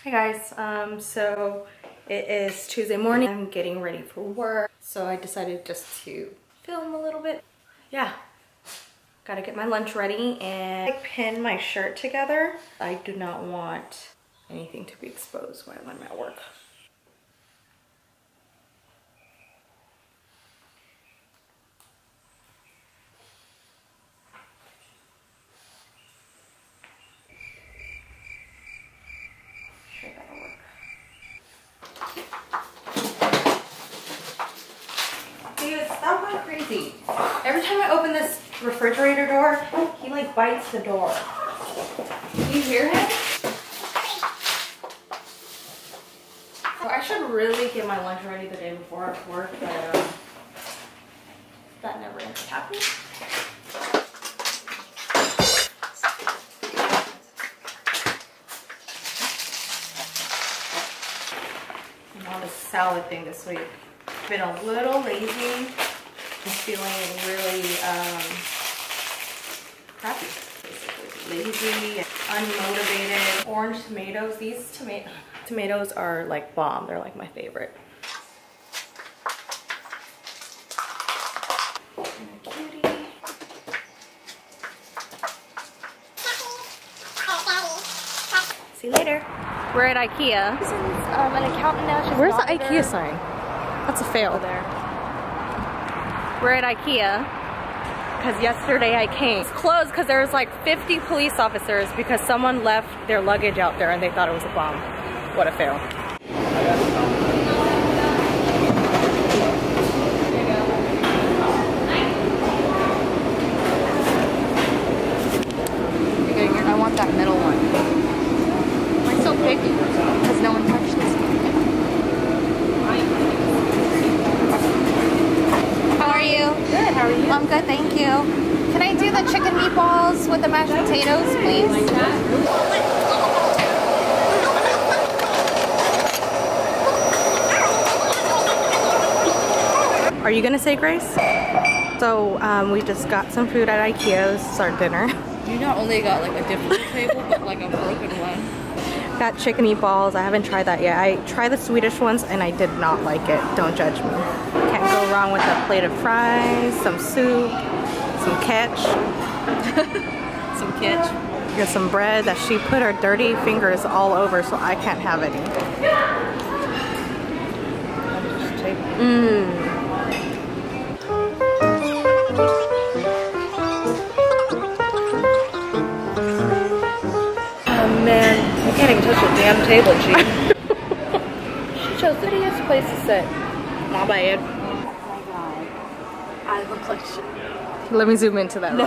Hi guys, so it is Tuesday morning. I'm getting ready for work, so I decided just to film a little bit. Yeah, gotta get my lunch ready and I pin my shirt together. I do not want anything to be exposed while I'm at work. Sure that'll work. Dude, stop going crazy. Every time I open this refrigerator door, he like bites the door. Do you hear him? So I should really get my lunch ready the day before work, but that never ends up happening. I'm on this salad thing this week. Been a little lazy, just feeling really crappy, basically. Lazy, unmotivated. Orange tomatoes, these tomatoes are like bomb, they're like my favorite. And a cutie. See you later. We're at Ikea. Since an accountant now, she's Where's the Ikea sign? That's a fail. There. We're at Ikea because yesterday I came. It's closed because there was like 50 police officers because someone left their luggage out there and they thought it was a bomb. What a fail. I want that middle one. Why so picky? Because no one touched this one. How are you? Good, how are you? I'm good, thank you. Can I do the chicken meatballs with the mashed potatoes, please? Are you gonna say grace? So we just got some food at Ikea. This is our dinner. You not only got like a different table, but like a broken one. Got chicken meatballs. I haven't tried that yet. I tried the Swedish ones and I did not like it. Don't judge me. Can't go wrong with a plate of fries, some soup, some ketch. Some catch. Got some bread that she put her dirty fingers all over, so I can't have any. Mmm. Man, you can't even touch a damn table, G. She chose the prettiest place to sit. My bad. Oh my god. I look like shit. Let me zoom into that. No.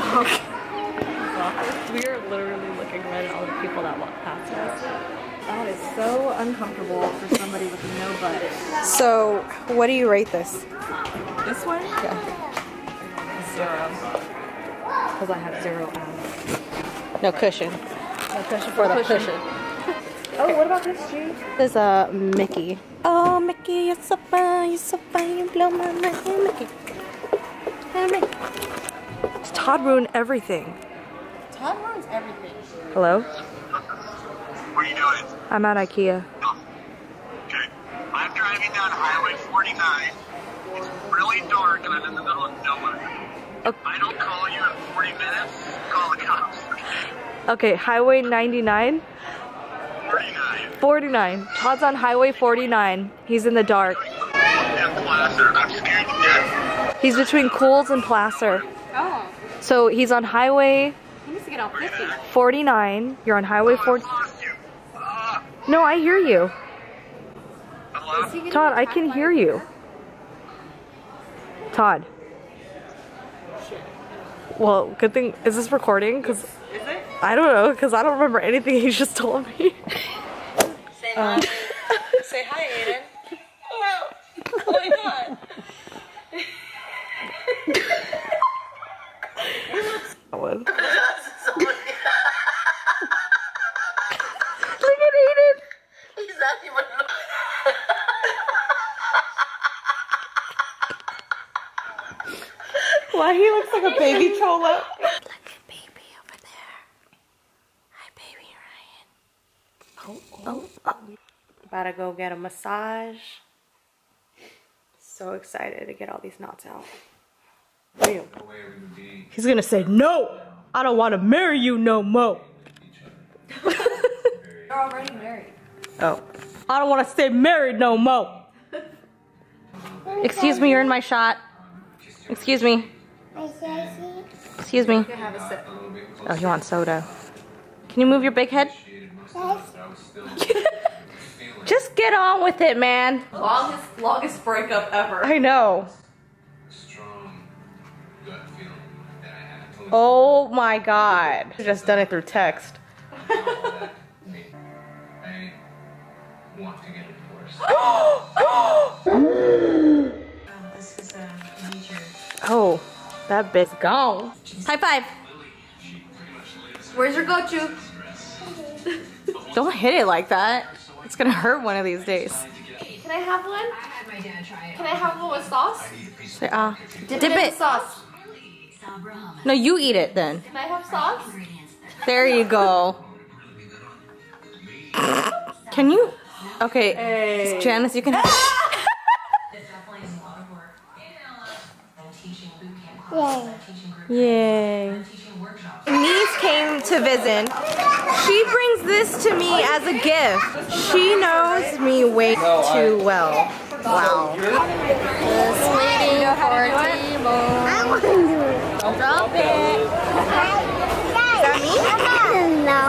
We are literally looking right at all the people that walk past us. That is so uncomfortable for somebody with no butt. So, what do you rate this? This one? Yeah. 0. Because I have 0 abs. No cushion. No cushion For the cushion. Oh, what about this, G? This is a Mickey. Oh, Mickey, you're so fine, you blow my mind, Mickey. Hey, Mickey. Todd ruined everything. Todd ruins everything. Hello? What are you doing? I'm at Ikea. Okay. I'm driving down Highway 49. It's really dark and I'm in the middle of nowhere. Okay. If I don't call you in 40 minutes, call the cops, okay? Okay, Highway 99? 49. 49. Todd's on Highway 49. He's in the dark. And Placer. I'm scared to death. He's between Coles and Placer. Oh. So he's on Highway He needs to get off 50. 49. You're on Highway 40. I lost you. No, I hear you. Hello? Todd, I can hear you. Todd. Well, good thing. Is this recording? Because Is it? I don't know. Because I don't remember anything he just told me. Say hi. Say hi, Aiden. Hello. What's going on? Look at Aiden. He's not even. Why he looks like a baby cholo? Look at baby over there. Hi, baby Ryan. Oh. About to go get a massage. So excited to get all these knots out. Damn. He's gonna say, no! I don't want to marry you no more. You're already married. Oh. I don't want to stay married no more. Excuse me, you're in my shot. Excuse me. Excuse me. Oh, he wants soda. Can you move your big head? Just get on with it, man. Longest breakup ever. I know. Oh my god. I just done it through text. I want to get divorced. Oh, that bit's gone. High five. Where's your gochu? Don't hit it like that. It's gonna hurt one of these days. Can I have one? Can I have one with sauce? Say, dip in it. Sauce. No, you eat it then. Can I have sauce? There you go. Can you? Okay, Hey. Janice, you can have. Yay. Niece came to visit. She brings this to me as a gift. She knows me way too well. Wow. Just waiting for Timo. Drop it. Is that me? No.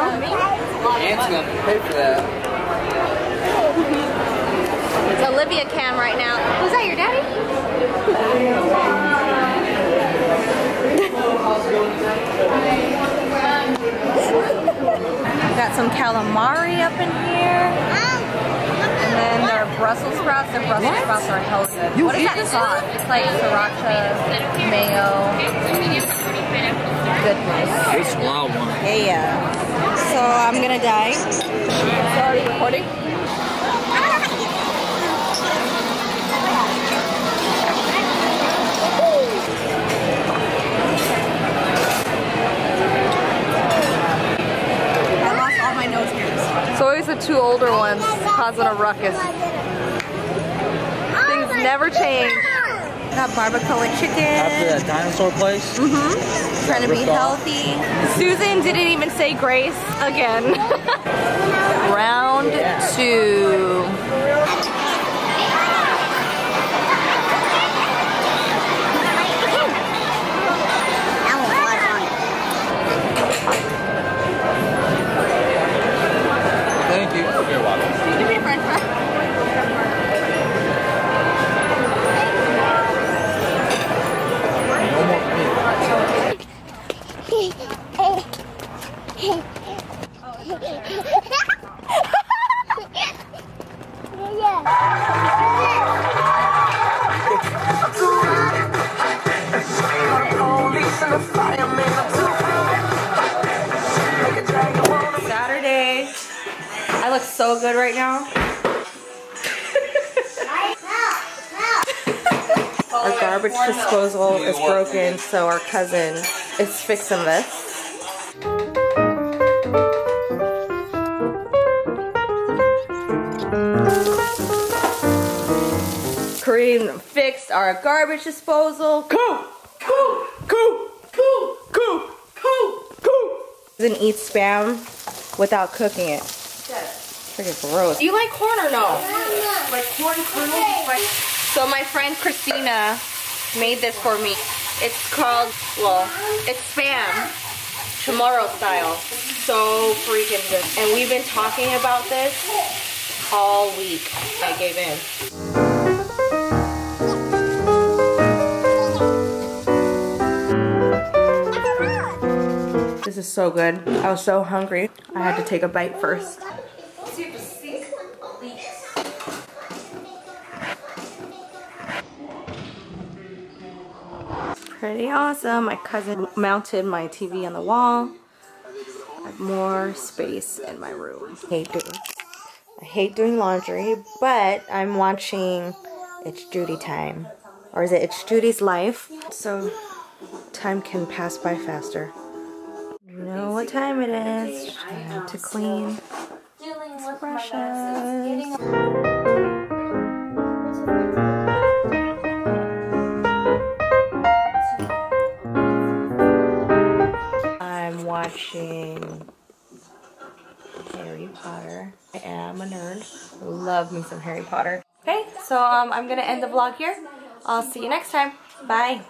Aunt's gonna pay for that. It's Olivia cam right now. Was that your daddy? Got some calamari up in here. And then there are Brussels sprouts. The Brussels sprouts are hell good. What is that sauce? It's like sriracha, mayo. Goodness. It's a wild one. Yeah. So I'm gonna die. Sorry, recording. It's always the two older ones causing a ruckus. Things never change. Got barbacoa chicken. After that dinosaur place? Mm-hmm. Trying to be healthy. Susan didn't even say grace again. Round 2. Thank you. You're welcome. Give me a french fry. No more meat. Saturday. I look so good right now. Our garbage disposal is broken, so our cousin is fixing this. Corinne fixed our garbage disposal. Go! Go! Go! Go! Go! Go! Go! Doesn't eat spam without cooking it. Freaking gross. Do you like corn or no? Like corn kernels? So my friend Christina made this for me. It's called, well, it's Spam, Chamorro style. So freaking good. And we've been talking about this all week. I gave in. This is so good. I was so hungry. I had to take a bite first. Pretty awesome. My cousin mounted my TV on the wall. I have more space in my room. I hate doing laundry, but I'm watching It's Judy Time. Or is it It's Judy's Life? So time can pass by faster. You know what time it is. Time to clean. Right. Kardashians. I'm watching Harry Potter. I am a nerd. Love me some Harry Potter. Okay, so I'm gonna end the vlog here. I'll see you next time. Bye.